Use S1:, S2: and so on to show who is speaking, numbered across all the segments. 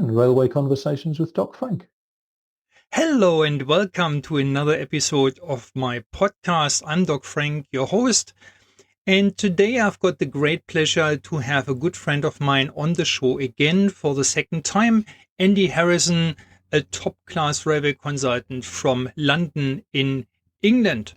S1: again, Railway Conversations with Doc Frank.
S2: Hello and welcome to another episode of my podcast. I'm Doc Frank, your host. And today I've got the great pleasure to have a good friend of mine on the show again for the second time, Andy Harrison, a top-class railway consultant from London in England.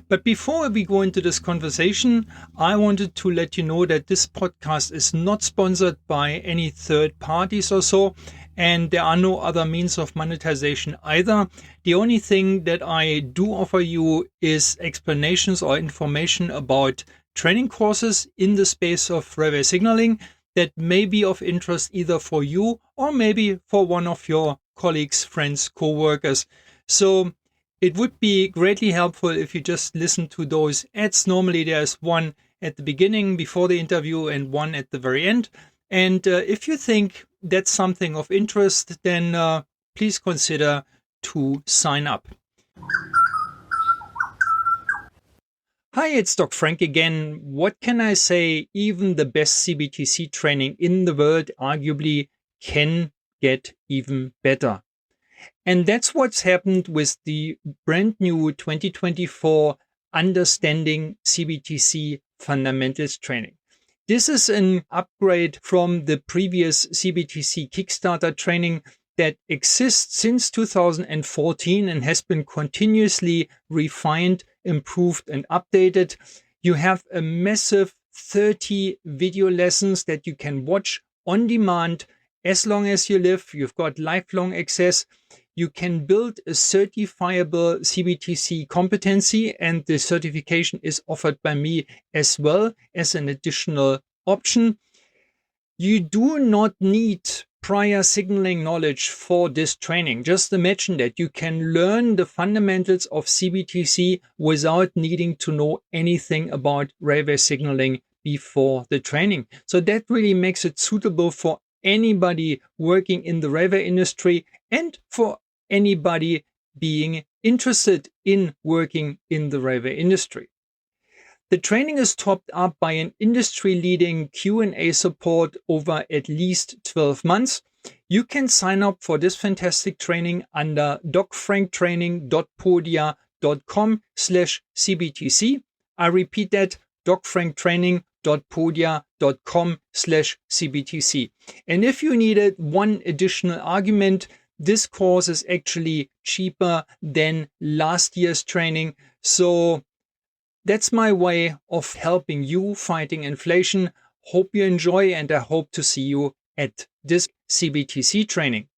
S2: But before we go into this conversation, I wanted to let you know that this podcast is not sponsored by any third parties or so, and there are no other means of monetization either. The only thing that I do offer you is explanations or information about training courses in the space of railway signaling that may be of interest either for you or maybe for one of your colleagues, friends, co-workers. So it would be greatly helpful if you just listen to those ads. Normally there's one at the beginning before the interview and one at the very end. And if you think that's something of interest, then please consider to sign up. Hi, it's Doc Frank again. What can I say? Even the best CBTC training in the world arguably can get even better. And that's what's happened with the brand new 2024 Understanding CBTC Fundamentals training. This is an upgrade from the previous CBTC Kickstarter training that exists since 2014 and has been continuously refined, improved, and updated. You have a massive 30 video lessons that you can watch on demand as long as you live. You've got lifelong access. You can build a certifiable CBTC competency, and the certification is offered by me as well as an additional option. You do not need prior signaling knowledge for this training. Just imagine that you can learn the fundamentals of CBTC without needing to know anything about railway signaling before the training. So that really makes it suitable for anybody working in the railway industry and for anybody being interested in working in the railway industry. The training is topped up by an industry-leading Q&A support over at least 12 months. You can sign up for this fantastic training under docfranktraining.podia.com/CBTC. I repeat that, docfranktraining.podia.com/CBTC. And if you needed one additional argument, this course is actually cheaper than last year's training. So that's my way of helping you fighting inflation. Hope you enjoy, and I hope to see you at this CBTC training.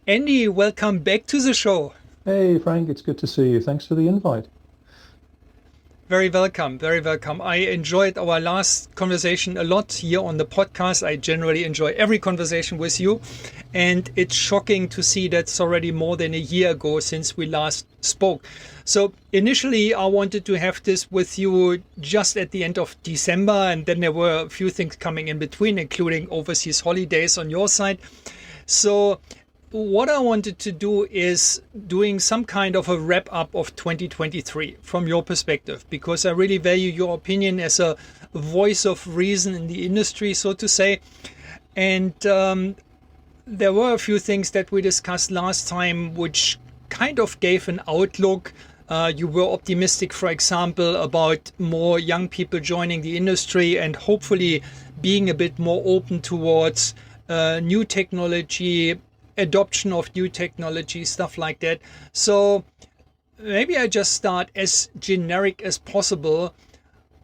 S2: Andy, welcome back to the show.
S1: Hey, Frank, it's good to see you. Thanks for the invite.
S2: Very welcome, very welcome. I enjoyed our last conversation a lot here on the podcast. I generally enjoy every conversation with you. And it's shocking to see that's already more than a year ago since we last spoke. So initially, I wanted to have this with you just at the end of December. And then there were a few things coming in between, including overseas holidays on your side. So what I wanted to do is doing some kind of a wrap up of 2023 from your perspective, because I really value your opinion as a voice of reason in the industry, so to say. And there were a few things that we discussed last time which kind of gave an outlook. You were optimistic, for example, about more young people joining the industry and hopefully being a bit more open towards new technology, adoption of new technology, stuff like that. So maybe I just start as generic as possible.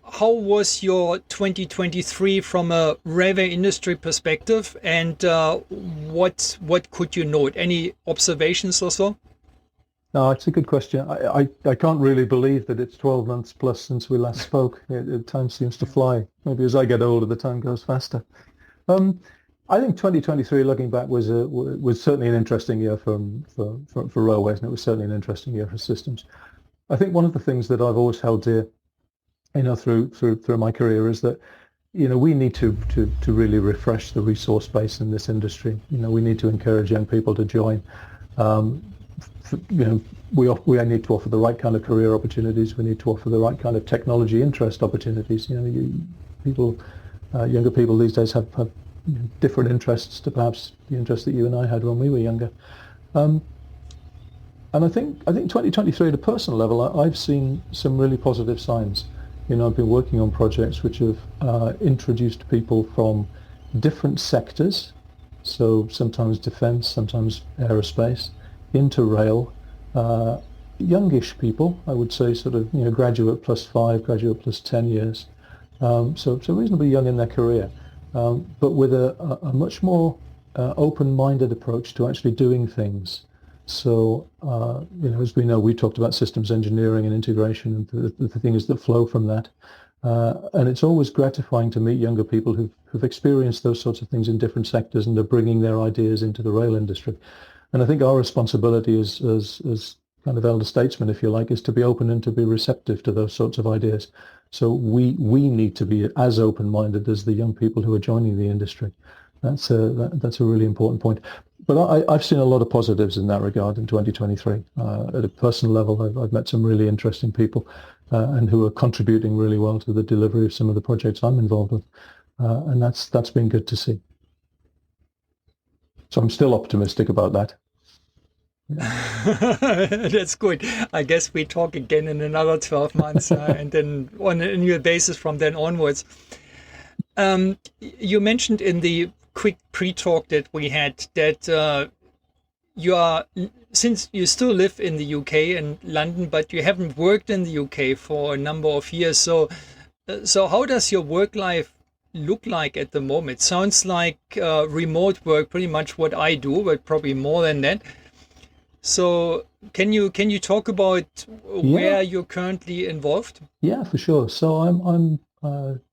S2: How was your 2023 from a railway industry perspective, and what could you note? Any observations or so?
S1: No, it's a good question. I can't really believe that it's 12 months plus since we last spoke. Time seems to fly. Maybe as I get older, the time goes faster. I think 2023, looking back, was certainly an interesting year for railways, and it was certainly an interesting year for systems. I think one of the things that I've always held dear, through my career, is that we need to really refresh the resource base in this industry. We need to encourage young people to join. we need to offer the right kind of career opportunities. We need to offer the right kind of technology interest opportunities. Younger people these days have different interests to perhaps the interests that you and I had when we were younger. And I think 2023 at a personal level, I've seen some really positive signs. I've been working on projects which have introduced people from different sectors, so sometimes defence, sometimes aerospace, into rail. Youngish people, I would say, sort of graduate +5, graduate +10 years, so reasonably young in their career, but with a much more open-minded approach to actually doing things. So, as we know, we talked about systems engineering and integration and the things that flow from that. And it's always gratifying to meet younger people who've experienced those sorts of things in different sectors and are bringing their ideas into the rail industry. And I think our responsibility as kind of elder statesmen, if you like, is to be open and to be receptive to those sorts of ideas. So we need to be as open-minded as the young people who are joining the industry. That's a really important point. But I've seen a lot of positives in that regard in 2023. At a personal level, I've met some really interesting people and who are contributing really well to the delivery of some of the projects I'm involved with. And that's been good to see. So I'm still optimistic about that.
S2: That's good. I guess we talk again in another 12 months and then on an annual basis from then onwards. You mentioned in the quick pre-talk that we had that since you still live in the UK and London, but you haven't worked in the UK for a number of years. So how does your work life look like at the moment? It sounds like remote work, pretty much what I do, but probably more than that. So can you talk about where you're currently involved?
S1: Yeah, for sure. So I'm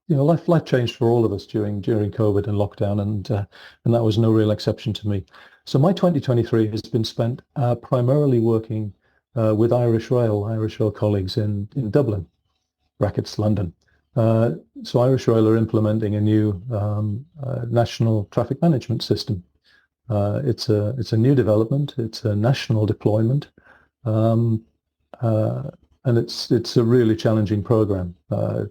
S1: life changed for all of us during COVID and lockdown, and that was no real exception to me. So my 2023 has been spent primarily working with Irish Rail colleagues in Dublin, London. So Irish Rail are implementing a new national traffic management system. It's a new development. It's a national deployment. And it's a really challenging program,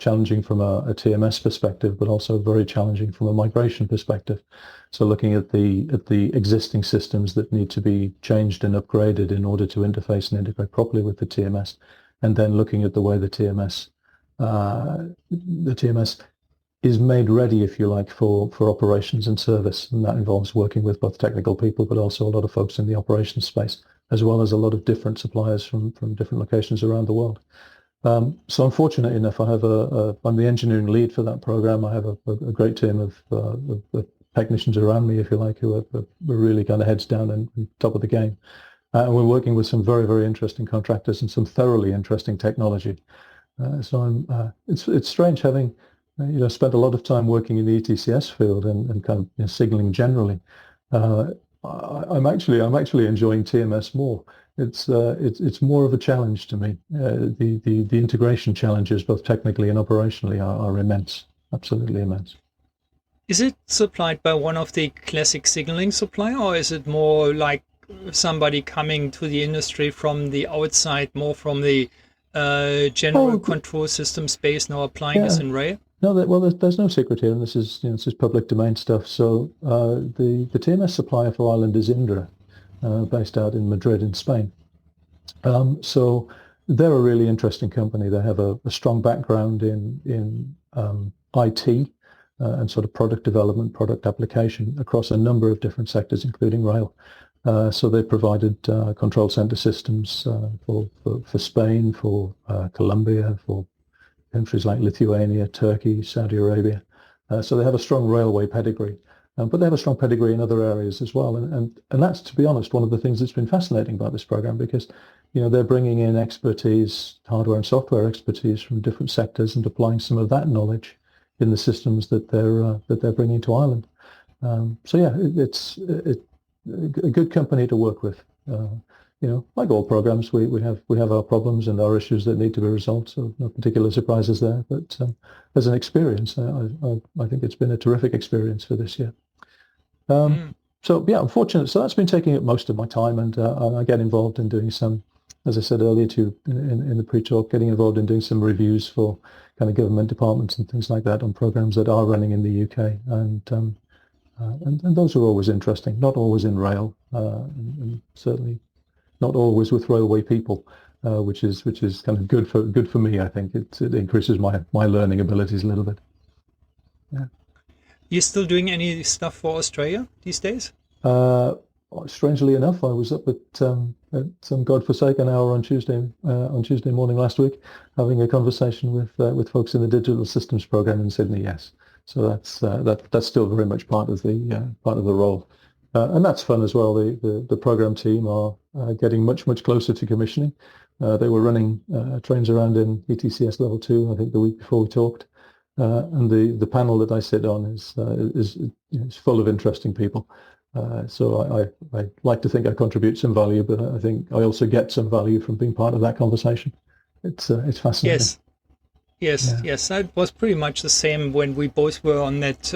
S1: challenging from a TMS perspective, but also very challenging from a migration perspective. So looking at the existing systems that need to be changed and upgraded in order to interface and integrate properly with the TMS, and then looking at the way the TMS is made ready, if you like, for operations and service. And that involves working with both technical people, but also a lot of folks in the operations space, as well as a lot of different suppliers from different locations around the world. So I'm fortunate enough, I'm the engineering lead for that program. I have a great team of technicians around me, if you like, who are really kind of heads down and top of the game. And we're working with some very, very interesting contractors and some thoroughly interesting technology. So it's strange having spent a lot of time working in the ETCS field and kind of signaling generally. I'm actually enjoying TMS more. It's more of a challenge to me. The integration challenges, both technically and operationally, are immense, absolutely immense.
S2: Is it supplied by one of the classic signaling supplier, or is it more like somebody coming to the industry from the outside, more from the general control system space, now applying this in rail?
S1: No, there's no secret here, and this is public domain stuff. So the TMS supplier for Ireland is Indra, based out in Madrid in Spain. So they're a really interesting company. They have a strong background in IT and sort of product development, product application across a number of different sectors, including rail. So they provided control center systems for Spain, for Colombia, for countries like Lithuania, Turkey, Saudi Arabia. So they have a strong railway pedigree, but they have a strong pedigree in other areas as well. And that's, to be honest, one of the things that's been fascinating about this program, because they're bringing in expertise, hardware and software expertise from different sectors, and applying some of that knowledge in the systems that they're bringing to Ireland. So yeah, it's a good company to work with. Like all programs, we have our problems and our issues that need to be resolved. So no particular surprises there. But as an experience, I think it's been a terrific experience for this year. So yeah, I'm fortunate. So that's been taking up most of my time, and I get involved in doing some, as I said earlier to in the pre-talk, getting involved in doing some reviews for kind of government departments and things like that on programs that are running in the UK, and those are always interesting. Not always in rail, and certainly not always with railway people, which is kind of good for me. I think it increases my learning abilities a little bit. Yeah.
S2: You still doing any stuff for Australia these days?
S1: Uh, Strangely enough, I was up at some godforsaken hour on Tuesday morning last week, having a conversation with folks in the digital systems program in Sydney. Yes, so that's still very much part of the role, and that's fun as well. The program team are getting much closer to commissioning. They were running trains around in ETCS level 2, I think, the week before we talked. And the panel that I sit on is full of interesting people. So I like to think I contribute some value, but I think I also get some value from being part of that conversation. It's fascinating.
S2: Yes. That was pretty much the same when we both were on that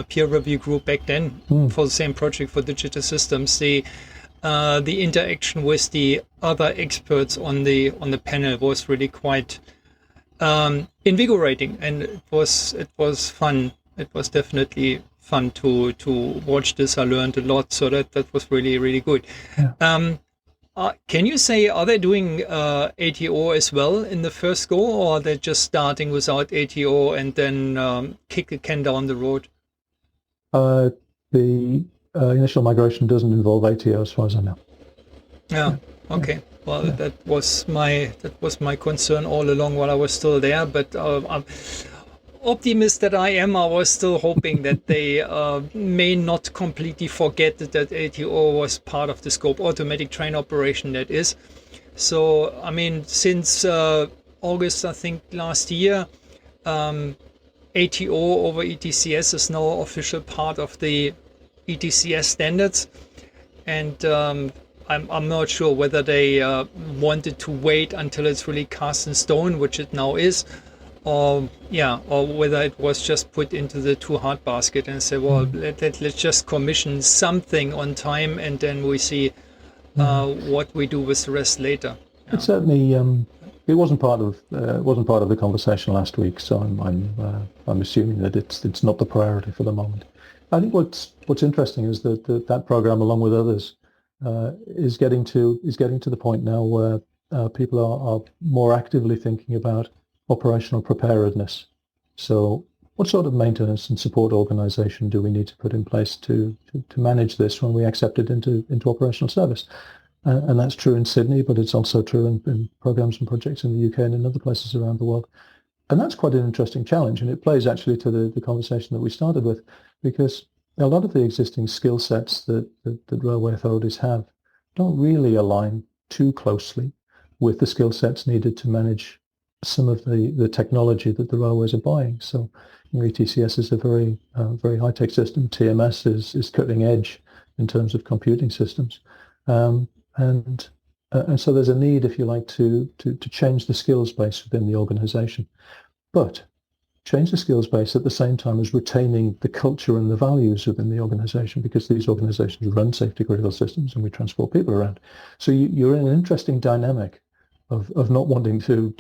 S2: peer review group back then for the same project for digital systems. The interaction with the other experts on the panel was really quite invigorating, and it was fun. It was definitely fun to watch this. I learned a lot, so that was really good.
S1: Yeah.
S2: Can you say, are they doing ATO as well in the first go, or are they just starting without ATO and then kick the can down the road?
S1: The initial migration doesn't involve ATO as far as I know.
S2: Yeah. Okay. Well, that was my concern all along while I was still there. But I'm optimist that I am. I was still hoping that they may not completely forget that ATO was part of the scope, automatic train operation, that is. So, I mean, since August, I think, last year, ATO over ETCS is now official part of the ETCS standards. And I'm not sure whether they wanted to wait until it's really cast in stone, which it now is, or whether it was just put into the too hard basket and say, well, let's just commission something on time, and then we see what we do with the rest later.
S1: It certainly it wasn't part of the conversation last week, so I'm assuming that it's not the priority for the moment. I think what's interesting is that program, along with others, is getting to the point now where people are more actively thinking about operational preparedness. So what sort of maintenance and support organization do we need to put in place to manage this when we accept it into operational service? And that's true in Sydney, but it's also true in programs and projects in the UK and in other places around the world. And that's quite an interesting challenge, and it plays actually to the conversation that we started with, because a lot of the existing skill sets that railway authorities have don't really align too closely with the skill sets needed to manage some of the technology that the railways are buying. So ETCS is a very high-tech system. TMS is cutting edge in terms of computing systems. And so there's a need, if you like, to change the skills base within the organization. But change the skills base at the same time as retaining the culture and the values within the organization, because these organizations run safety critical systems and we transport people around. So you're in an interesting dynamic of not wanting to,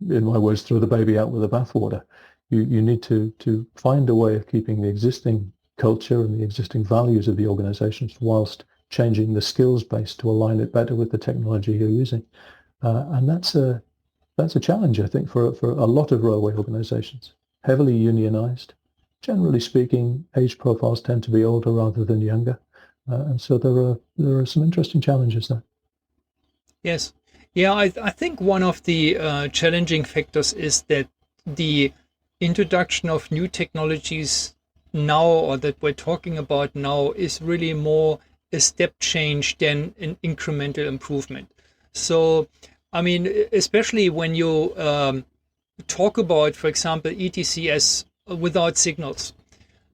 S1: in my words, throw the baby out with the bathwater. You need to find a way of keeping the existing culture and the existing values of the organizations whilst changing the skills base to align it better with the technology you're using. And that's a challenge, I think, for a lot of railway organizations. Heavily unionized. Generally speaking, age profiles tend to be older rather than younger. And so there are some interesting challenges there.
S2: Yes. Yeah, I think one of the challenging factors is that the introduction of new technologies now, or that we're talking about now, is really more a step change than an incremental improvement. So, I mean, especially when you talk about, for example, ETCS without signals.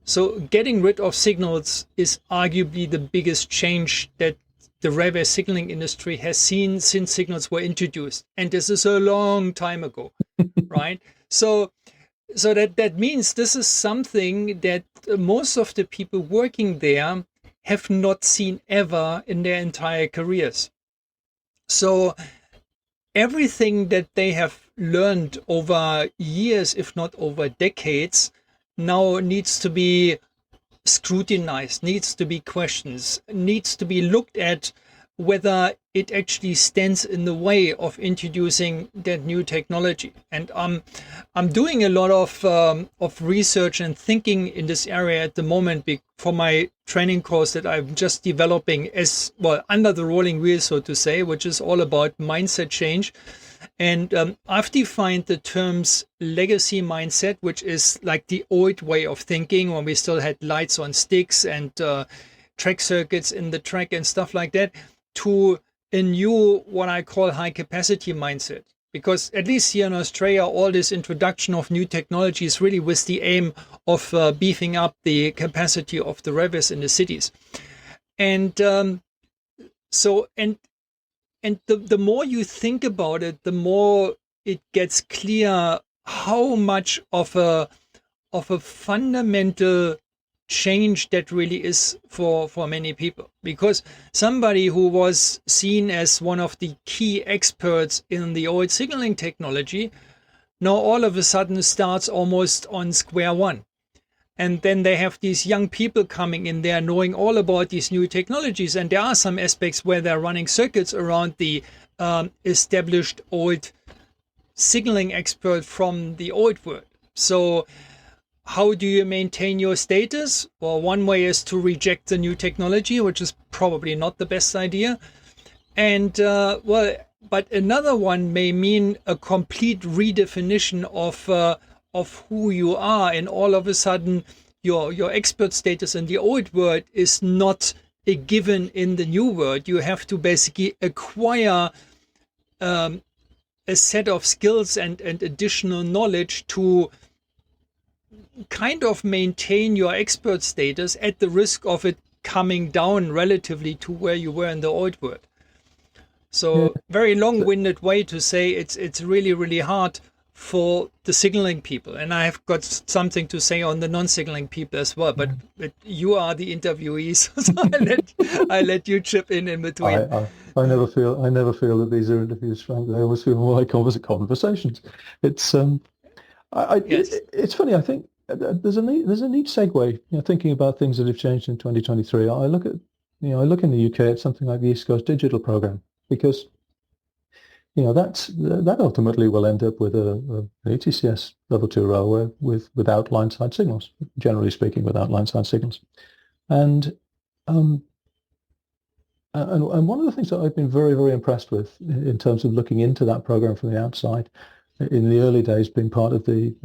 S2: So getting rid of signals is arguably the biggest change that the railway signaling industry has seen since signals were introduced. And this is a long time ago, right? So that means this is something that most of the people working there have not seen ever in their entire careers. So everything that they have learned over years, if not over decades, now needs to be scrutinized, needs to be questioned, needs to be looked at whether it actually stands in the way of introducing that new technology. And I'm doing a lot of research and thinking in this area at the moment for my training course that I'm just developing as well under the rolling wheel, so to say, which is all about mindset change. And I've defined the terms legacy mindset, which is like the old way of thinking when we still had lights on sticks and track circuits in the track and stuff like that, to a new, what I call high capacity mindset. Because at least here in Australia, all this introduction of new technology is really with the aim of beefing up the capacity of the revers in the cities. And the more you think about it, the more it gets clear how much of a fundamental change that really is for many people. Because somebody who was seen as one of the key experts in the old signaling technology now all of a sudden starts almost on square one. And then they have these young people coming in there knowing all about these new technologies. And there are some aspects where they're running circuits around the established old signaling expert from the old world. So how do you maintain your status? Well, one way is to reject the new technology, which is probably not the best idea. And but another one may mean a complete redefinition of who you are, and all of a sudden your expert status in the old world is not a given in the new world. You have to basically acquire a set of skills and additional knowledge to kind of maintain your expert status at the risk of it coming down relatively to where you were in the old world. So very long-winded way to say it's really, really hard for the signaling people. And I have got something to say on the non-signaling people as well, but you are the interviewees, so I let you chip in between.
S1: I never feel that these are interviews, frankly. I always feel more like conversations. It's
S2: Yes.
S1: it's funny. I think there's a neat segue. Thinking about things that have changed in 2023. I look in the UK at something like the East Coast Digital Program, because that ultimately will end up with an ETCS level 2 railway without line side signals, generally speaking, without line side signals. And one of the things that I've been very, very impressed with in terms of looking into that program from the outside, in the early days, being part of the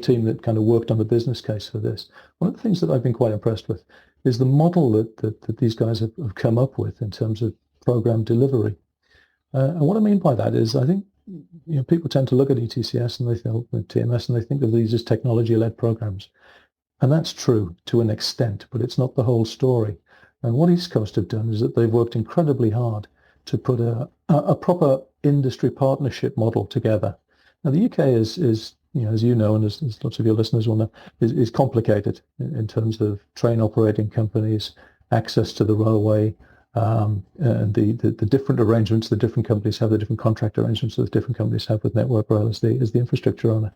S1: team that kind of worked on the business case for this, one of the things that I've been quite impressed with is the model that these guys have come up with in terms of program delivery. And what I mean by that is, I think people tend to look at ETCS and they think TMS and they think of these as technology-led programs, and that's true to an extent, but it's not the whole story. And what East Coast have done is that they've worked incredibly hard to put a proper industry partnership model together. Now the UK is as you know, and as lots of your listeners will know, is complicated in terms of train operating companies, access to the railway, and the different arrangements the different companies have, the different contract arrangements that the different companies have with Network Rail as the infrastructure owner.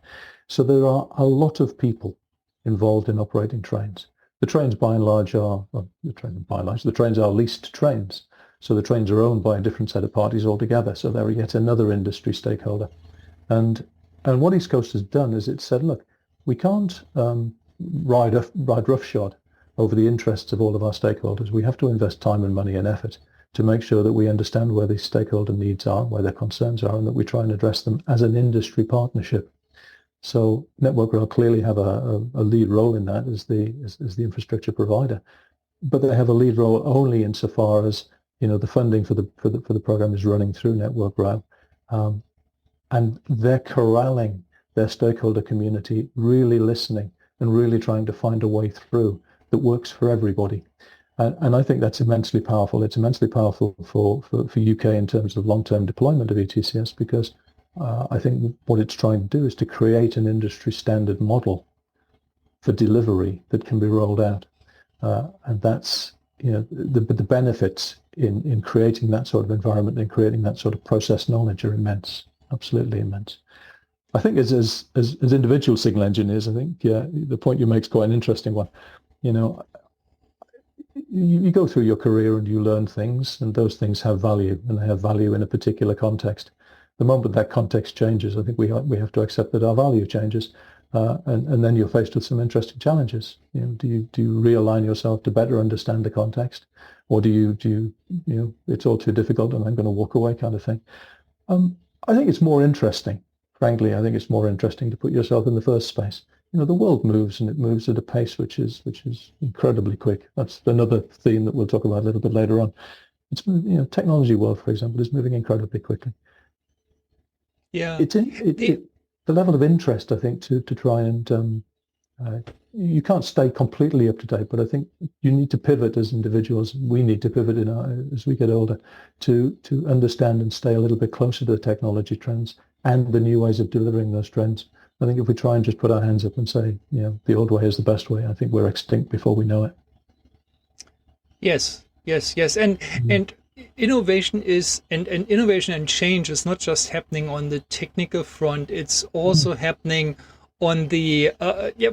S1: So there are a lot of people involved in operating trains. The trains by and large the trains are leased trains. So the trains are owned by a different set of parties altogether. So they're yet another industry stakeholder. And what East Coast has done is it said, look, we can't ride roughshod over the interests of all of our stakeholders. We have to invest time and money and effort to make sure that we understand where these stakeholder needs are, where their concerns are, and that we try and address them as an industry partnership. So Network Rail clearly have a lead role in that as the infrastructure provider, but they have a lead role only insofar as the funding for the program is running through Network Rail, and they're corralling their stakeholder community, really listening and really trying to find a way through that works for everybody. And I think that's immensely powerful. It's immensely powerful for UK in terms of long-term deployment of ETCS, because I think what it's trying to do is to create an industry standard model for delivery that can be rolled out. And that's, the benefits in creating that sort of environment and creating that sort of process knowledge are immense, absolutely immense. I think as individual signal engineers, I think, the point you make is quite an interesting one. You go through your career and you learn things, and those things have value, and they have value in a particular context. The moment that context changes, I think we have to accept that our value changes, and then you're faced with some interesting challenges. Do you realign yourself to better understand the context, or do you it's all too difficult and I'm going to walk away kind of thing? I think it's more interesting. Frankly, I think it's more interesting to put yourself in the first space. The world moves, and it moves at a pace which is incredibly quick. That's another theme that we'll talk about a little bit later on. It's technology world, for example, is moving incredibly quickly.
S2: Yeah,
S1: the level of interest, I think, to try and you can't stay completely up to date, but I think you need to pivot as individuals. We need to pivot as we get older to understand and stay a little bit closer to the technology trends and the new ways of delivering those trends. I think if we try and just put our hands up and say, the old way is the best way, I think we're extinct before we know it.
S2: Yes. And innovation innovation and change is not just happening on the technical front. It's also happening on the,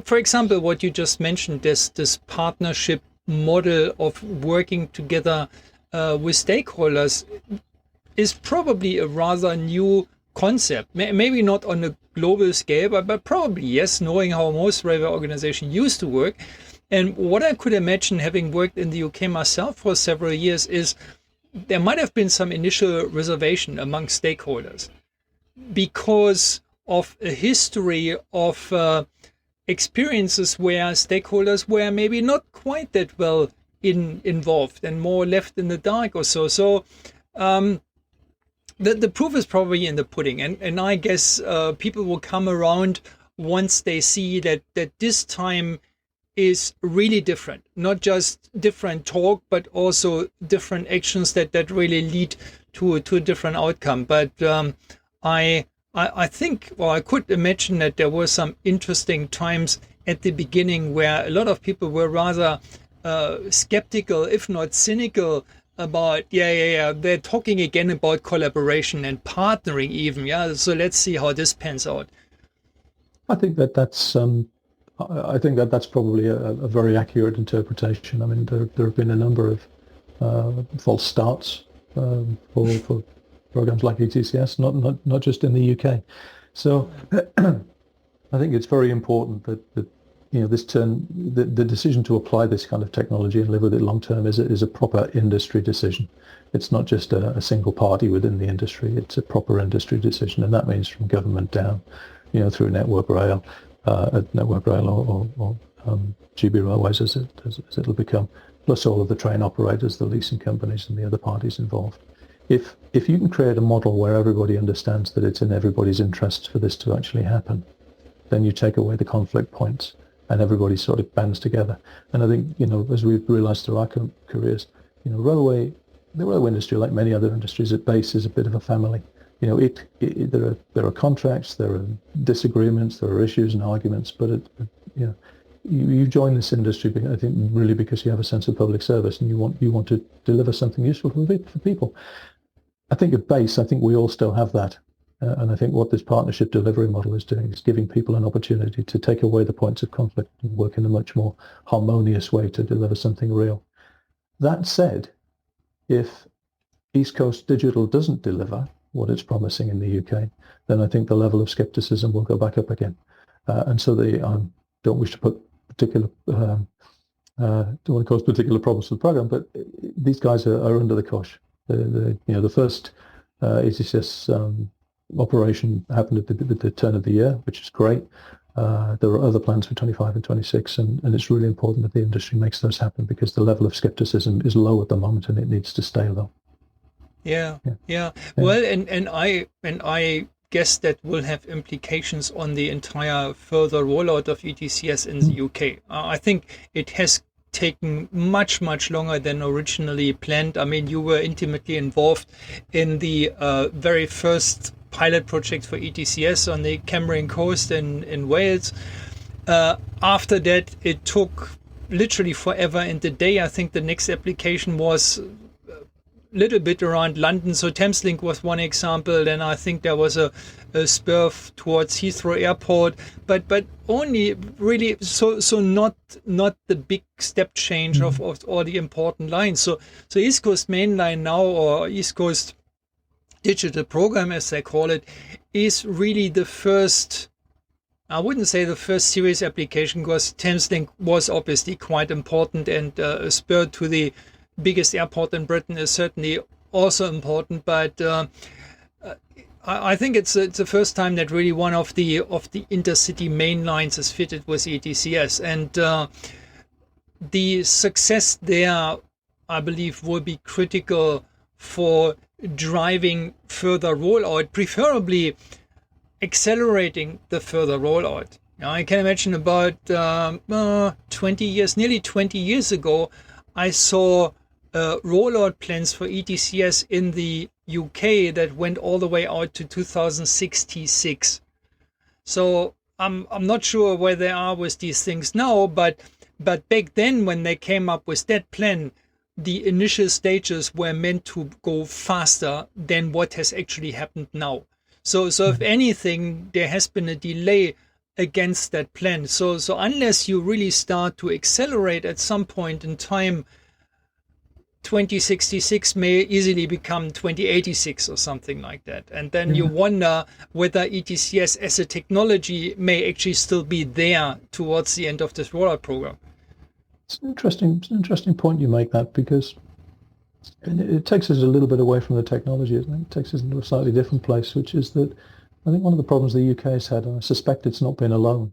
S2: for example, what you just mentioned, this partnership model of working together with stakeholders is probably a rather new concept. Maybe not on a global scale, but probably yes, knowing how most railway organizations used to work. And what I could imagine, having worked in the UK myself for several years, is there might have been some initial reservation among stakeholders because of a history of experiences where stakeholders were maybe not quite that well involved and more left in the dark or so. So the proof is probably in the pudding, and I guess people will come around once they see that this time is really different, not just different talk, but also different actions that really lead to a different outcome. But I think, well, I could imagine that there were some interesting times at the beginning where a lot of people were rather skeptical, if not cynical, about they're talking again about collaboration and partnering even, so let's see how this pans out.
S1: I think that's probably a very accurate interpretation. I mean, there have been a number of false starts for programs like ETCS, not just in the UK. So I think it's very important that the decision to apply this kind of technology and live with it long term is a proper industry decision. It's not just a single party within the industry. It's a proper industry decision, and that means from government down, through Network Rail or GB Railways as it'll become, plus all of the train operators, the leasing companies, and the other parties involved. If you can create a model where everybody understands that it's in everybody's interest for this to actually happen, then you take away the conflict points and everybody sort of bands together. And I think, as we've realized through our careers, the railway industry, like many other industries at base, is a bit of a family. There are contracts, there are disagreements, there are issues and arguments, but you join this industry, I think, really because you have a sense of public service and you want to deliver something useful for people. I think at base, we all still have that. And I think what this partnership delivery model is doing is giving people an opportunity to take away the points of conflict and work in a much more harmonious way to deliver something real. That said, if East Coast Digital doesn't deliver what it's promising in the UK, then I think the level of skepticism will go back up again. And so they don't wish to put particular, don't want to cause particular problems to the program, but these guys are under the cosh. The first ECCS operation happened at the turn of the year, which is great. There are other plans for 25 and 26, and it's really important that the industry makes those happen because the level of skepticism is low at the moment and it needs to stay low.
S2: Yeah. Well, and I guess that will have implications on the entire further rollout of ETCS in the UK. I think it has taken much longer than originally planned. I mean, you were intimately involved in the very first pilot project for ETCS on the Cameron coast in Wales. After that, it took literally forever and a day. I think the next application was little bit around London. So Thameslink was one example. Then I think there was a spur towards Heathrow Airport, but only really so not the big step change of all the important lines. So East Coast Main Line now, or East Coast Digital Program as they call it, is really the first. I wouldn't say the first serious application, because Thameslink was obviously quite important, and a spur to the biggest airport in Britain is certainly also important, but I think it's the first time that really one of the intercity main lines is fitted with ETCS, and the success there, I believe, will be critical for driving further rollout, preferably accelerating the further rollout. Now, I can imagine about 20 years, nearly 20 years ago, I saw rollout plans for ETCS in the UK that went all the way out to 2066. So I'm not sure where they are with these things now, but back then when they came up with that plan, the initial stages were meant to go faster than what has actually happened now. So if anything, there has been a delay against that plan. So unless you really start to accelerate at some point in time, 2066 may easily become 2086 or something like that. And then you wonder whether ETCS as a technology may actually still be there towards the end of this rollout program.
S1: It's an interesting point you make, that, because it takes us a little bit away from the technology, isn't it? It takes us into a slightly different place, which is that I think one of the problems the UK has had, and I suspect it's not been alone,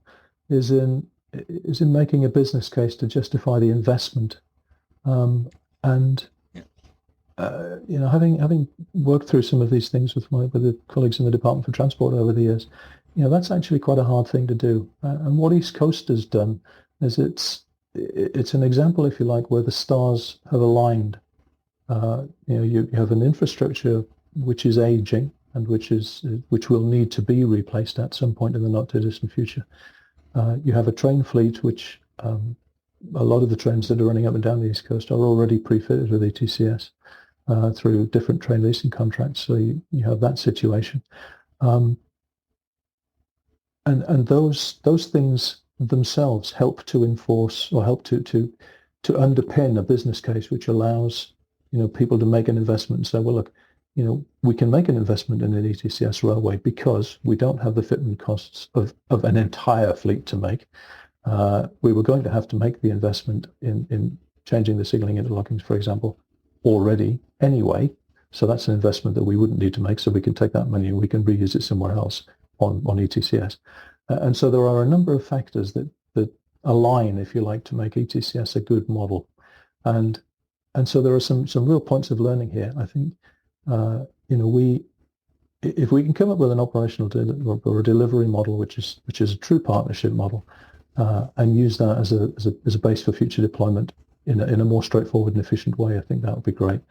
S1: is in making a business case to justify the investment. Having worked through some of these things with the colleagues in the Department for Transport over the years, that's actually quite a hard thing to do. And what East Coast has done is it's an example, if you like, where the stars have aligned. You have an infrastructure which is aging and which will need to be replaced at some point in the not too distant future. You have a train fleet which a lot of the trains that are running up and down the East Coast are already pre-fitted with ETCS through different train leasing contracts. So you have that situation, and those things themselves help to enforce, or help to underpin a business case which allows people to make an investment and say, well, look, we can make an investment in an ETCS railway because we don't have the fitment costs of an entire fleet to make. We were going to have to make the investment in changing the signalling interlockings, for example, already anyway. So that's an investment that we wouldn't need to make. So we can take that money and we can reuse it somewhere else on ETCS. And so there are a number of factors that align, if you like, to make ETCS a good model. And so there are some real points of learning here. I think, if we can come up with an operational or a delivery model which is a true partnership model, and use that as a base for future deployment in a more straightforward and efficient way, I think that would be great.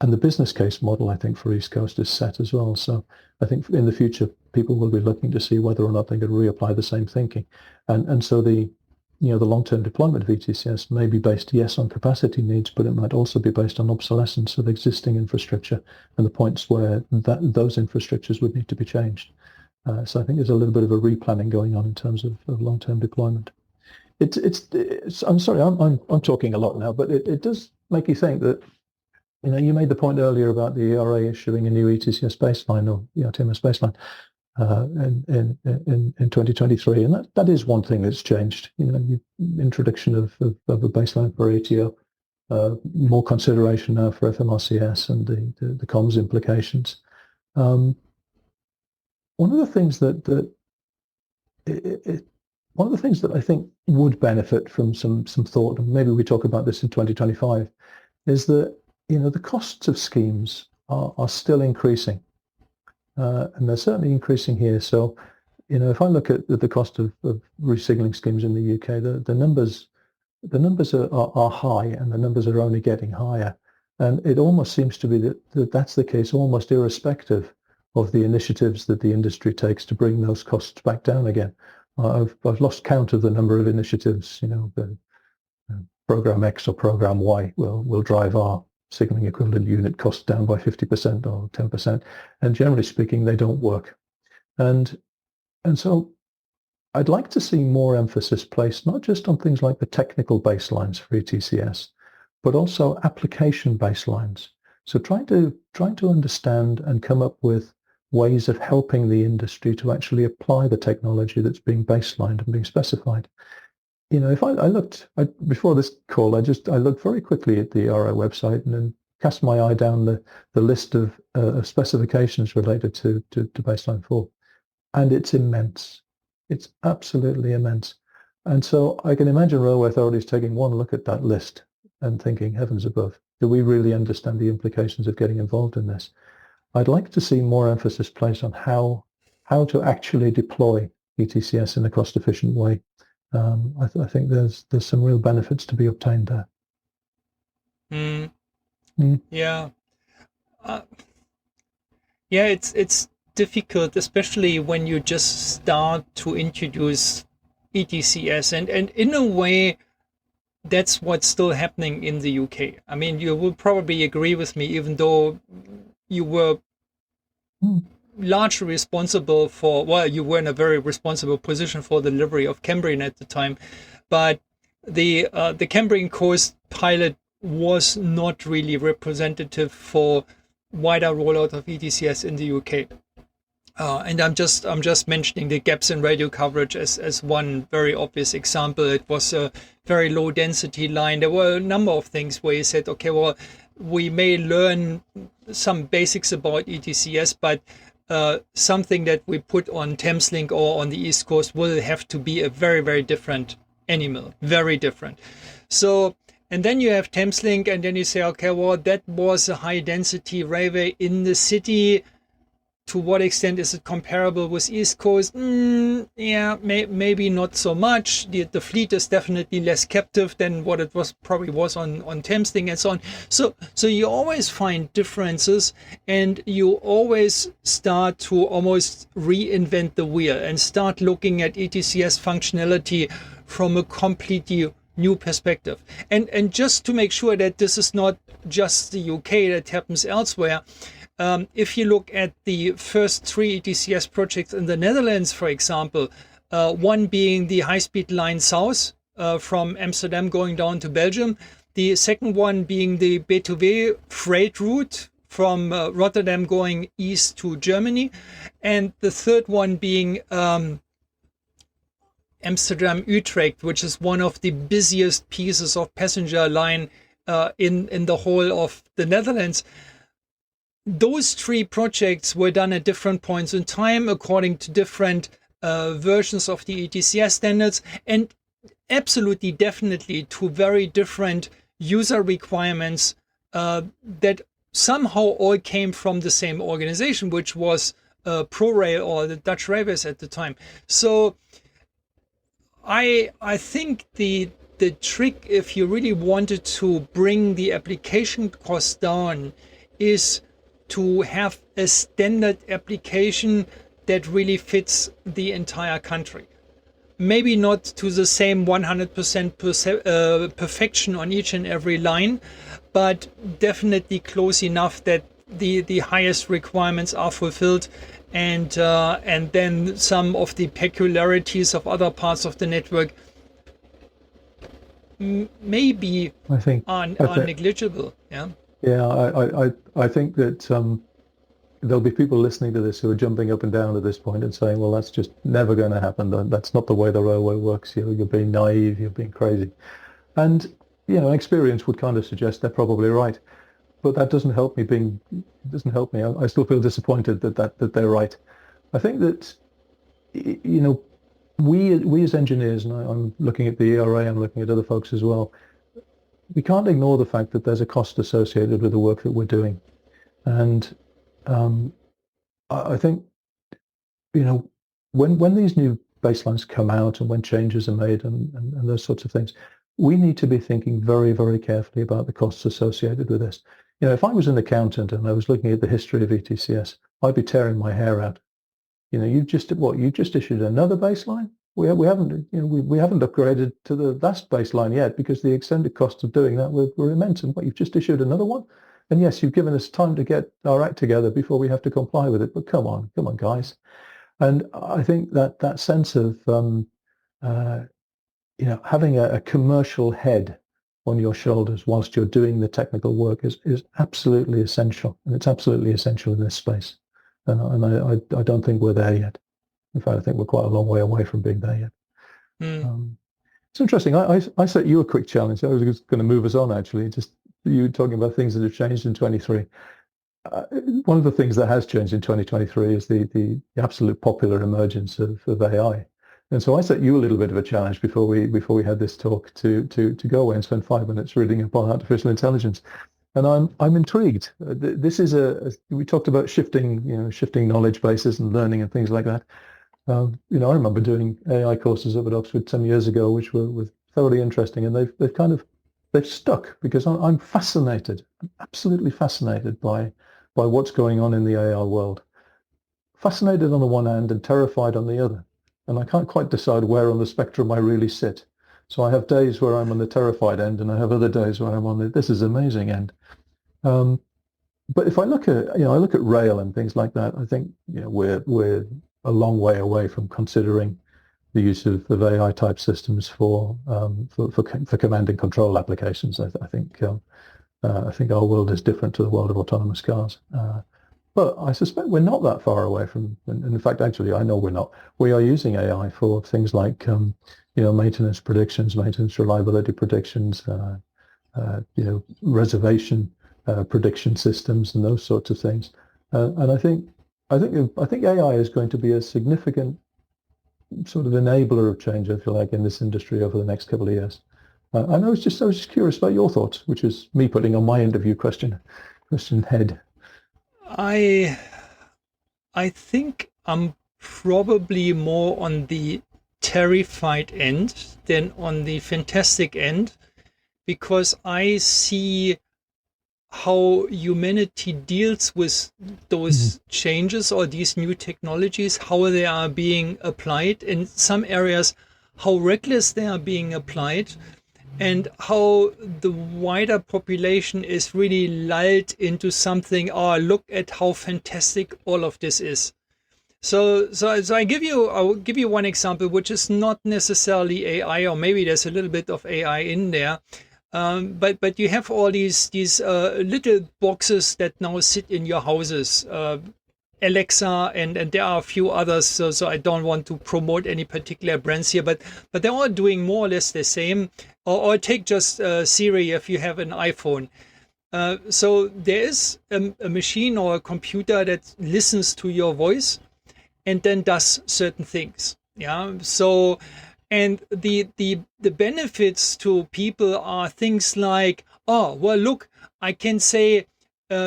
S1: And the business case model, I think, for East Coast is set as well. So I think in the future, people will be looking to see whether or not they could reapply the same thinking. And so the long-term deployment of ETCS may be based, yes, on capacity needs, but it might also be based on obsolescence of existing infrastructure and the points where those infrastructures would need to be changed. So I think there's a little bit of a replanning going on in terms of long-term deployment. I'm sorry, I'm talking a lot now, but it does make you think that, you made the point earlier about the ERA issuing a new ETCS baseline, or ERTMS baseline, in 2023, and that is one thing that's changed. Introduction of a baseline for ATO, more consideration now for FMRCS and the comms implications. One of the things that I think would benefit from some thought, and maybe we talk about this in 2025, is that the costs of schemes are still increasing, and they're certainly increasing here. So, if I look at the cost of resignaling schemes in the UK, the numbers are high, and the numbers are only getting higher. And it almost seems to be that's the case, almost irrespective of the initiatives that the industry takes to bring those costs back down again. I've lost count of the number of initiatives, the program X or program Y will drive our signaling equivalent unit cost down by 50% or 10%. And generally speaking, they don't work. And so I'd like to see more emphasis placed not just on things like the technical baselines for ETCS, but also application baselines. So trying to understand and come up with ways of helping the industry to actually apply the technology that's being baselined and being specified. If I looked before this call, I looked very quickly at the ERA website and then cast my eye down the list of specifications related to baseline 4, and it's immense. It's absolutely immense. And so I can imagine railway authorities taking one look at that list and thinking, heavens above, do we really understand the implications of getting involved in this? I'd like to see more emphasis placed on how to actually deploy ETCS in a cost-efficient way. I think there's some real benefits to be obtained there.
S2: Yeah. Yeah, it's difficult, especially when you just start to introduce ETCS, and in a way that's what's still happening in the UK. I mean, you will probably agree with me, even though you were largely responsible for, well, you were in a very responsible position for the delivery of Cambrian at the time, but the Cambrian coast pilot was not really representative for wider rollout of ETCS in the UK. And I'm just mentioning the gaps in radio coverage as one very obvious example. It was a very low density line. There were a number of things where you said, okay, well, we may learn some basics about ETCS, but something that we put on Thameslink or on the East Coast will have to be a very, very different animal, very different. So, and then you have Thameslink, and then you say, okay, well, that was a high density railway in the city. To what extent is it comparable with East Coast? Yeah, maybe not so much. The fleet is definitely less captive than what it probably was on Thameslink and so on. So you always find differences, and you always start to almost reinvent the wheel and start looking at ETCS functionality from a completely new perspective. And just to make sure that this is not just the UK, that happens elsewhere. If you look at the first 3 ETCS projects in the Netherlands, for example, one being the high-speed line south from Amsterdam going down to Belgium, the second one being the B2W freight route from Rotterdam going east to Germany, and the third one being Amsterdam-Utrecht, which is one of the busiest pieces of passenger line in the whole of the Netherlands. Those 3 projects were done at different points in time according to different versions of the ETCS standards, and absolutely definitely to very different user requirements that somehow all came from the same organization, which was ProRail or the Dutch Railways at the time. So I think the trick, if you really wanted to bring the application cost down, is to have a standard application that really fits the entire country. Maybe not to the same 100% perfection on each and every line, but definitely close enough that the highest requirements are fulfilled, and then some of the peculiarities of other parts of the network maybe are negligible. Yeah.
S1: Yeah, I think that there'll be people listening to this who are jumping up and down at this point and saying, well, that's just never going to happen. That's not the way the railway works. You're being naive. You're being crazy. And, experience would kind of suggest they're probably right. But that doesn't help me. It doesn't help me. I still feel disappointed that they're right. I think that, we as engineers, and I'm looking at the ERA, I'm looking at other folks as well, we can't ignore the fact that there's a cost associated with the work that we're doing. And I think, when these new baselines come out and when changes are made and those sorts of things, we need to be thinking very, very carefully about the costs associated with this. If I was an accountant and I was looking at the history of ETCS, I'd be tearing my hair out. You just issued another baseline? we haven't, we haven't upgraded to the vast baseline yet because the extended costs of doing that were immense. And what, you've just issued another one? And yes, you've given us time to get our act together before we have to comply with it. But come on, guys. And I think that sense of having a commercial head on your shoulders whilst you're doing the technical work is absolutely essential, and it's absolutely essential in this space. And I don't think we're there yet. In fact, I think we're quite a long way away from being there yet. It's interesting. I set you a quick challenge. I was just going to move us on, actually. Just you talking about things that have changed in 23. One of the things that has changed in 2023 is the absolute popular emergence of AI. And so I set you a little bit of a challenge before we had this talk to go away and spend 5 minutes reading upon artificial intelligence. And I'm intrigued. This is we talked about shifting knowledge bases and learning and things like that. I remember doing AI courses up at Oxford some years ago, which were thoroughly interesting, and they've stuck because I'm fascinated. I'm absolutely fascinated by what's going on in the AI world. Fascinated on the one hand and terrified on the other. And I can't quite decide where on the spectrum I really sit. So I have days where I'm on the terrified end, and I have other days where I'm on the this is amazing end. But if I look at rail and things like that, I think we're a long way away from considering the use of AI type systems for command and control applications. I think our world is different to the world of autonomous cars. But I suspect we're not that far away from, and in fact, actually, I know we're not. We are using AI for things like, maintenance predictions, maintenance reliability predictions, reservation prediction systems, and those sorts of things. And I think AI is going to be a significant sort of enabler of change, if you like, in this industry over the next couple of years. And I was just curious about your thoughts, which is me putting on my interview question head.
S2: I think I'm probably more on the terrified end than on the fantastic end, because I see how humanity deals with those changes or these new technologies, how they are being applied in some areas, how reckless they are being applied, and how the wider population is really lulled into something, look at how fantastic all of this is. So I'll give you one example, which is not necessarily AI, or maybe there's a little bit of AI in there. But you have all these little boxes that now sit in your houses, Alexa, and there are a few others. So I don't want to promote any particular brands here, but they're all doing more or less the same. Or take just Siri if you have an iPhone. So there is a machine or a computer that listens to your voice and then does certain things. Yeah. So, and the benefits to people are things like, look, I can say,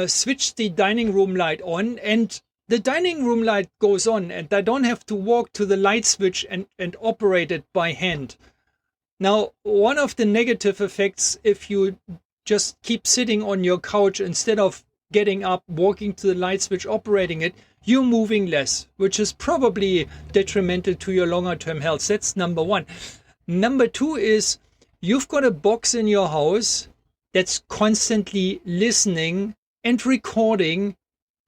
S2: switch the dining room light on, and the dining room light goes on, and I don't have to walk to the light switch and operate it by hand. Now, one of the negative effects, if you just keep sitting on your couch instead of getting up, walking to the light switch, operating it, you're moving less, which is probably detrimental to your longer term health. That's number one. Number two is you've got a box in your house that's constantly listening and recording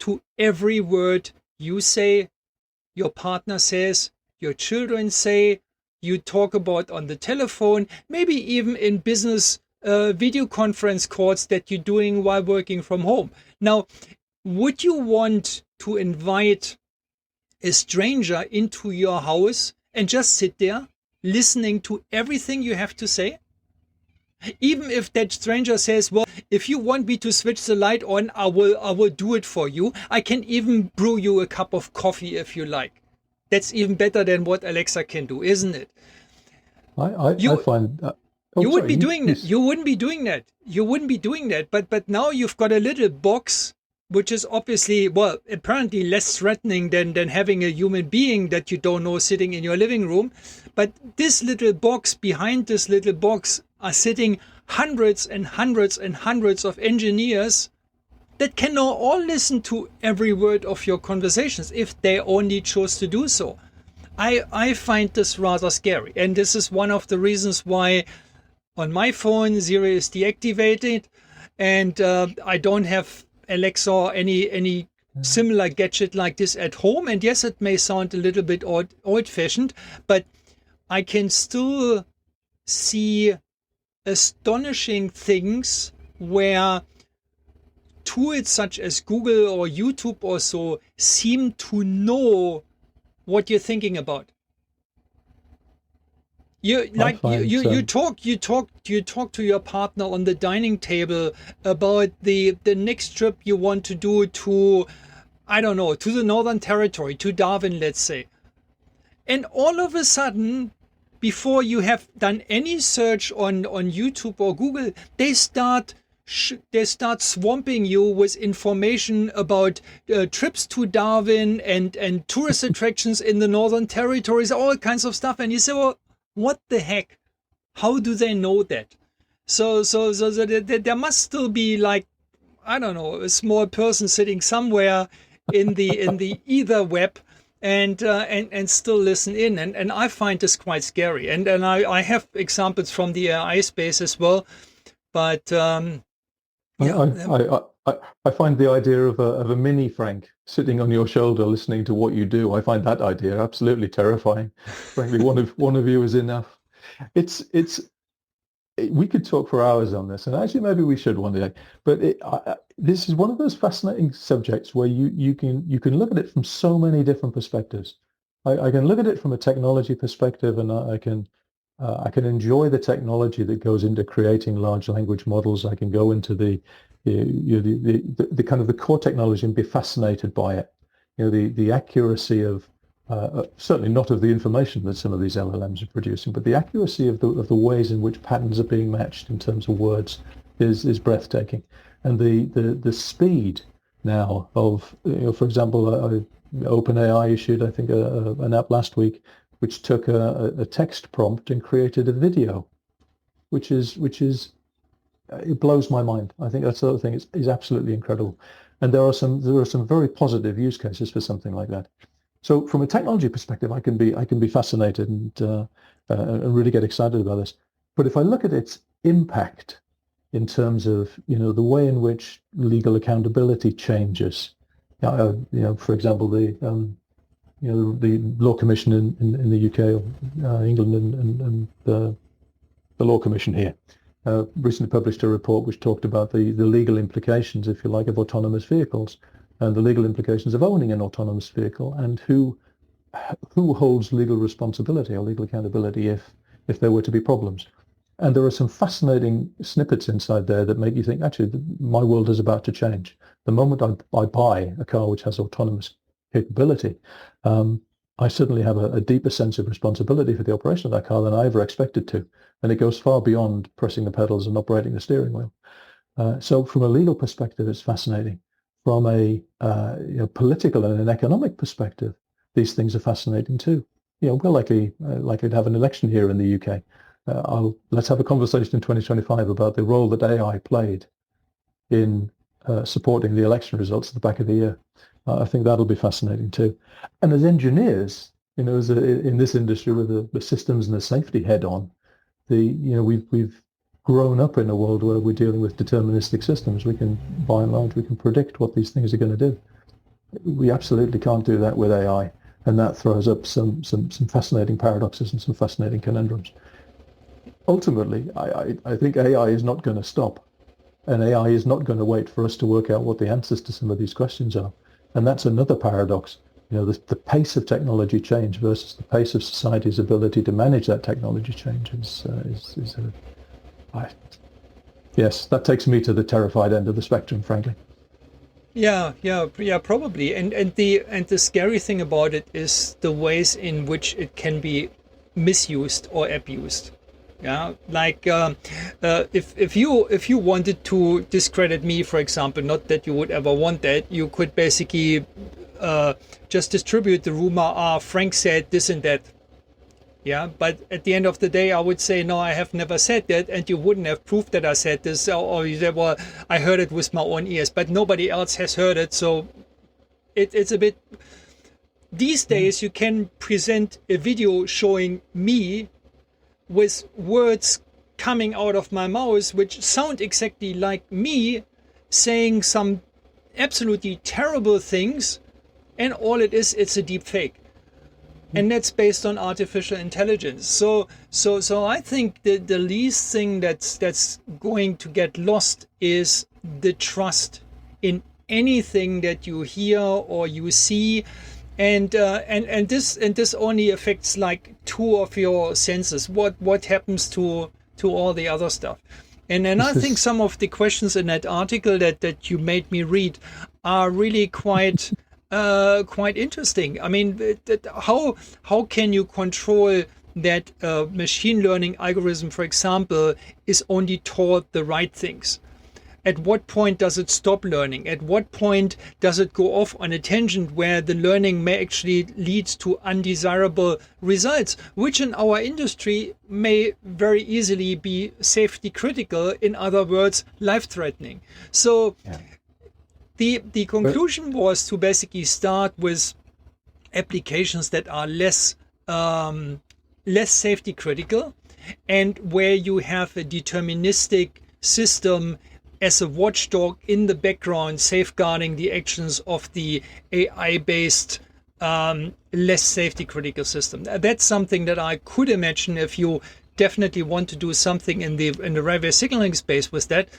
S2: to every word you say, your partner says, your children say, you talk about on the telephone, maybe even in business video conference calls that you're doing while working from home. Now, would you want to invite a stranger into your house and just sit there listening to everything you have to say? Even if that stranger says, well, if you want me to switch the light on, I will do it for you. I can even brew you a cup of coffee if you like. That's even better than what Alexa can do, isn't it?
S1: I find that
S2: you wouldn't be doing that. You wouldn't be doing that. You wouldn't be doing that. But now you've got a little box, which is obviously, well, apparently less threatening than having a human being that you don't know sitting in your living room. But this little box, behind this little box, are sitting hundreds and hundreds and hundreds of engineers that can now all listen to every word of your conversations if they only chose to do so. I find this rather scary. And this is one of the reasons why on my phone, Siri is deactivated, and I don't have Alexa or any similar gadget like this at home. And yes, it may sound a little bit old-fashioned, but I can still see astonishing things where tools such as Google or YouTube or so seem to know what you're thinking about. You talk to your partner on the dining table about the next trip you want to do to, I don't know, to the Northern Territory, to Darwin, let's say. And all of a sudden, before you have done any search on YouTube or Google, they start swamping you with information about trips to Darwin and tourist attractions in the Northern Territories, all kinds of stuff. And you say, well, what the heck? How do they know that? So there must still be, like, I don't know, a small person sitting somewhere in the either web and still listen in. And I find this quite scary. And I have examples from the AI space as well. But
S1: I find the idea of a mini Frank sitting on your shoulder listening to what you do. I find that idea absolutely terrifying. Frankly, one of you is enough. We could talk for hours on this, and actually maybe we should one day. But this is one of those fascinating subjects where you can look at it from so many different perspectives. I can look at it from a technology perspective, and I can enjoy the technology that goes into creating large language models. I can go into the kind of the core technology and be fascinated by it. The accuracy of certainly not of the information that some of these LLMs are producing, but the accuracy of the ways in which patterns are being matched in terms of words is breathtaking. And the speed now of, for example, OpenAI issued, I think, an app last week which took a text prompt and created a video, which is it blows my mind. I think that's the other thing. Is absolutely incredible, and there are some very positive use cases for something like that. So from a technology perspective, I can be fascinated and really get excited about this. But if I look at its impact in terms of the way in which legal accountability changes, for example, the Law Commission in the UK, or England, and the Law Commission here recently published a report which talked about the legal implications, if you like, of autonomous vehicles and the legal implications of owning an autonomous vehicle, and who holds legal responsibility or legal accountability if there were to be problems. And there are some fascinating snippets inside there that make you think, actually, my world is about to change. The moment I buy a car which has autonomous capability, I certainly have a deeper sense of responsibility for the operation of that car than I ever expected to. And it goes far beyond pressing the pedals and operating the steering wheel. So from a legal perspective, it's fascinating. From a political and an economic perspective, these things are fascinating too. We're likely to have an election here in the UK. Let's have a conversation in 2025 about the role that AI played in supporting the election results at the back of the year. I think that'll be fascinating too. And as engineers, in this industry with the systems and the safety head on, we've grown up in a world where we're dealing with deterministic systems. We can, by and large, we can predict what these things are going to do. We absolutely can't do that with AI, and that throws up some fascinating paradoxes and some fascinating conundrums. Ultimately, I think AI is not going to stop, and AI is not going to wait for us to work out what the answers to some of these questions are. And that's another paradox. The pace of technology change versus the pace of society's ability to manage that technology change yes, that takes me to the terrified end of the spectrum, frankly.
S2: Yeah, probably. And the scary thing about it is the ways in which it can be misused or abused. Yeah, like if you wanted to discredit me, for example, not that you would ever want that, you could basically just distribute the rumor, Frank said this and that. Yeah, but at the end of the day, I would say, no, I have never said that, and you wouldn't have proof that I said this, or you say, well, I heard it with my own ears, but nobody else has heard it, so it's a bit these days you can present a video showing me with words coming out of my mouth which sound exactly like me saying some absolutely terrible things, and all it's a deep fake. And that's based on artificial intelligence. So I think the least thing that's going to get lost is the trust in anything that you hear or you see, and this only affects like 2 of your senses. What happens to all the other stuff? And I think some of the questions in that article that you made me read are really quite interesting. I mean, how can you control that machine learning algorithm, for example, is only taught the right things? At what point does it stop learning? At what point does it go off on a tangent where the learning may actually lead to undesirable results, which in our industry may very easily be safety critical, in other words, life-threatening. So the conclusion was to basically start with applications that are less safety critical, and where you have a deterministic system as a watchdog in the background safeguarding the actions of the AI-based less safety critical system. That's something that I could imagine if you definitely want to do something in the railway signaling space with that.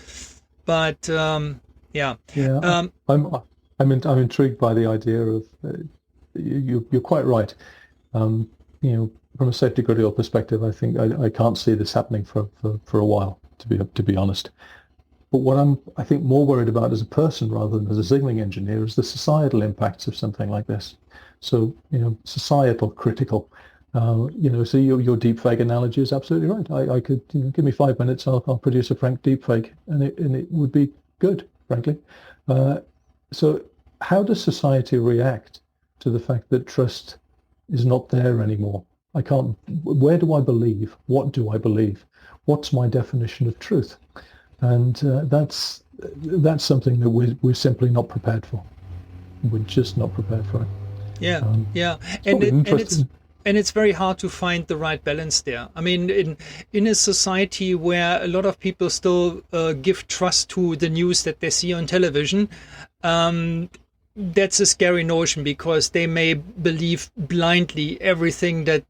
S2: But I'm
S1: intrigued by the idea of you're quite right. You know, from a safety critical perspective, I think I can't see this happening for a while, to be honest. But what I think more worried about as a person rather than as a signaling engineer is the societal impacts of something like this. So, you know, societal critical. You know, so your deepfake analogy is absolutely right. I could, you know, give me 5 minutes, I'll produce a Frank deepfake, and it would be good, frankly. So how does society react to the fact that trust is not there anymore? Where do I believe? What do I believe? What's my definition of truth? And that's something that we're simply not prepared for. We're just not prepared for it.
S2: Yeah, and it's very hard to find the right balance there. I mean, in a society where a lot of people still give trust to the news that they see on television, that's a scary notion, because they may believe blindly everything that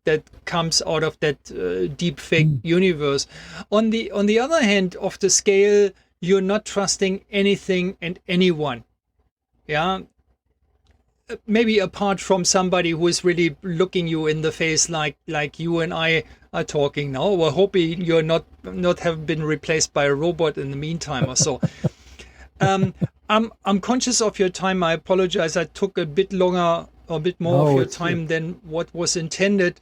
S2: comes out of that deep fake universe. On the other hand of the scale, you're not trusting anything and anyone. Yeah. Maybe apart from somebody who is really looking you in the face like you and I are talking now. We're hoping you're not have been replaced by a robot in the meantime or so. I'm conscious of your time. I apologize. I took a bit longer or a bit more of your time than what was intended.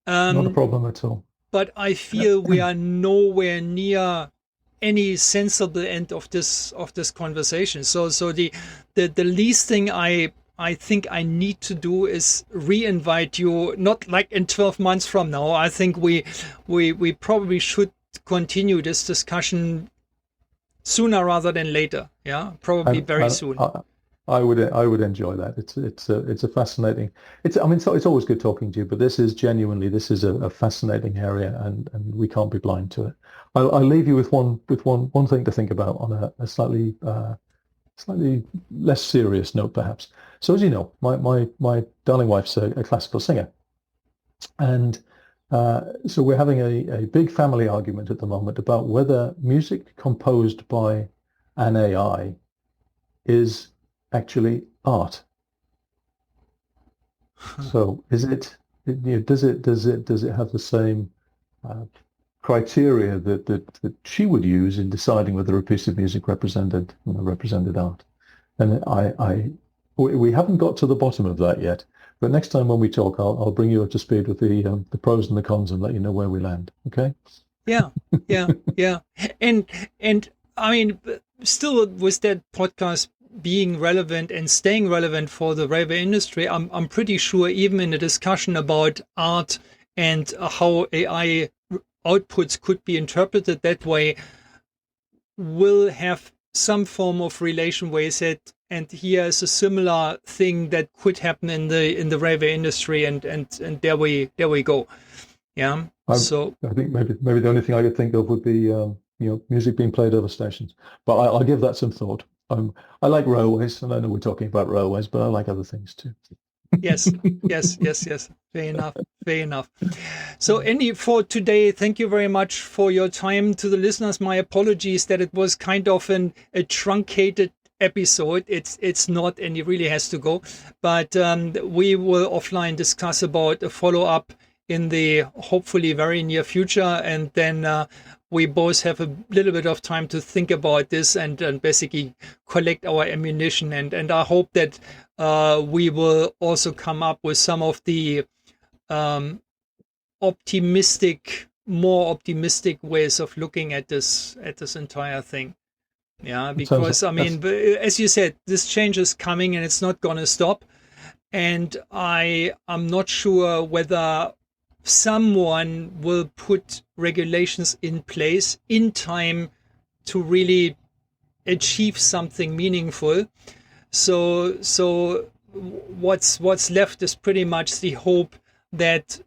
S1: Not a problem at all.
S2: But I feel we are nowhere near any sensible end of this conversation. So the least thing I think I need to do is re-invite you, not like in 12 months from now. I think we probably should continue this discussion sooner rather than later. Yeah, probably very soon.
S1: I would enjoy that. It's a fascinating. It's always good talking to you, but this is a fascinating area, and we can't be blind to it. I'll leave you with one thing to think about on a slightly less serious note, perhaps. So, as you know, my darling wife's a classical singer, and so we're having a big family argument at the moment about whether music composed by an AI is actually art. So, does it have the same criteria that she would use in deciding whether a piece of music represented art? And we haven't got to the bottom of that yet. But next time when we talk, I'll bring you up to speed with the pros and the cons and let you know where we land. Okay?
S2: Yeah. And I mean, still with that podcast being relevant and staying relevant for the railway industry, I'm pretty sure even in a discussion about art and how AI outputs could be interpreted that way, will have some form of relation where you said And here's a similar thing that could happen in the railway industry, and there we go. Yeah.
S1: I think maybe the only thing I could think of would be music being played over stations. But I'll give that some thought. I like railways, and I know we're talking about railways, but I like other things too.
S2: Yes. Fair enough. So Andy, for today, thank you very much for your time. To the listeners, my apologies that it was kind of a truncated episode. It's not, and it really has to go. But we will offline discuss about a follow-up in the hopefully very near future, and then we both have a little bit of time to think about this and basically collect our ammunition. And I hope that we will also come up with some of the more optimistic ways of looking at this entire thing. Yeah, because I mean, as you said, this change is coming and it's not going to stop. And I'm not sure whether someone will put regulations in place in time to really achieve something meaningful. So what's left is pretty much the hope that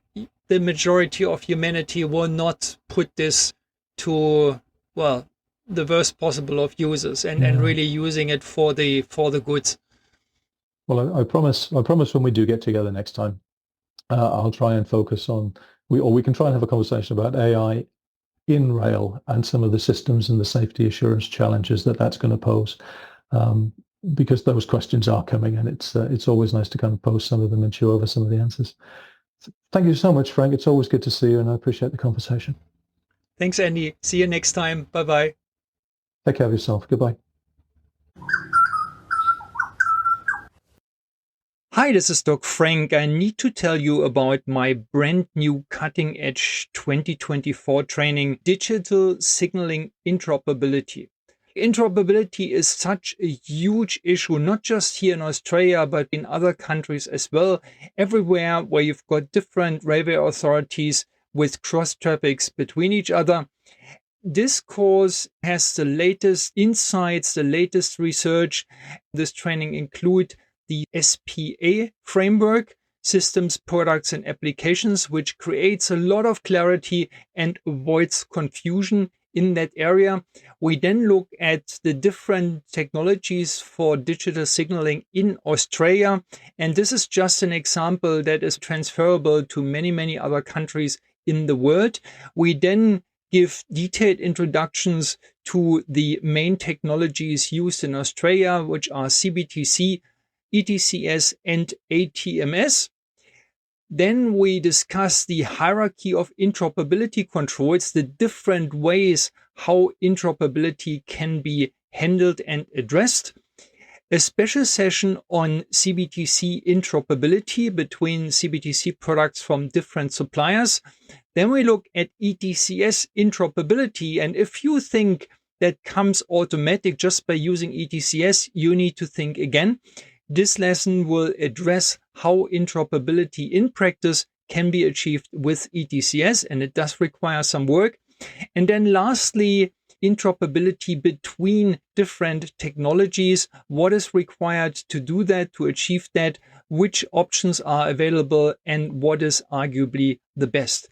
S2: the majority of humanity will not put this to, well, the worst possible of users and really using it for the goods.
S1: Well, I promise when we do get together next time, I'll try and focus on, we can try and have a conversation about AI in rail and some of the systems and the safety assurance challenges that's going to pose, because those questions are coming, and it's always nice to kind of pose some of them and chew over some of the answers. Thank you so much, Frank. It's always good to see you, and I appreciate the conversation.
S2: Thanks, Andy. See you next time. Bye-bye.
S1: Take care of yourself. Goodbye.
S2: Hi, this is Doc Frank. I need to tell you about my brand new cutting edge 2024 training, Digital Signaling Interoperability. Interoperability is such a huge issue, not just here in Australia, but in other countries as well. Everywhere where you've got different railway authorities with cross traffics between each other. This course has the latest insights, the latest research. This training includes the SPA framework, systems, products, and applications, which creates a lot of clarity and avoids confusion in that area. We then look at the different technologies for digital signaling in Australia. And this is just an example that is transferable to many, many other countries in the world. We then give detailed introductions to the main technologies used in Australia, which are CBTC, ETCS, and ATMS. Then we discuss the hierarchy of interoperability controls, the different ways how interoperability can be handled and addressed. A special session on CBTC interoperability between CBTC products from different suppliers. Then we look at ETCS interoperability, and if you think that comes automatic just by using ETCS, you need to think again. This lesson will address how interoperability in practice can be achieved with ETCS, and it does require some work. And then lastly, interoperability between different technologies. What is required to do that, to achieve that? Which options are available, and what is arguably the best?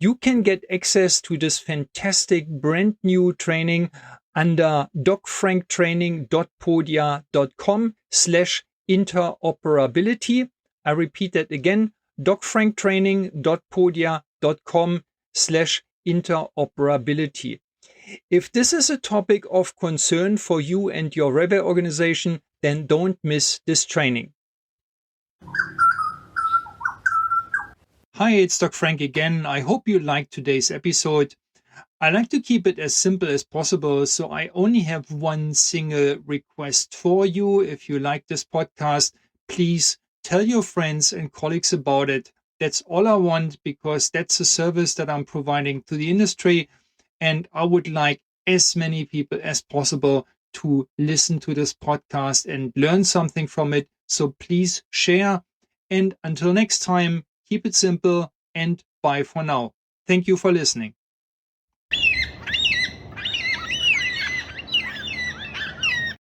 S2: You can get access to this fantastic brand new training under docfranktraining.podia.com/interoperability. I repeat that again, docfranktraining.podia.com/interoperability. If this is a topic of concern for you and your railway organization, then don't miss this training. Hi, it's Doc Frank again. I hope you liked today's episode. I like to keep it as simple as possible, so I only have one single request for you. If you like this podcast, please tell your friends and colleagues about it. That's all I want, because that's a service that I'm providing to the industry, and I would like as many people as possible to listen to this podcast and learn something from it. So please share. And until next time, keep it simple and bye for now. Thank you for listening.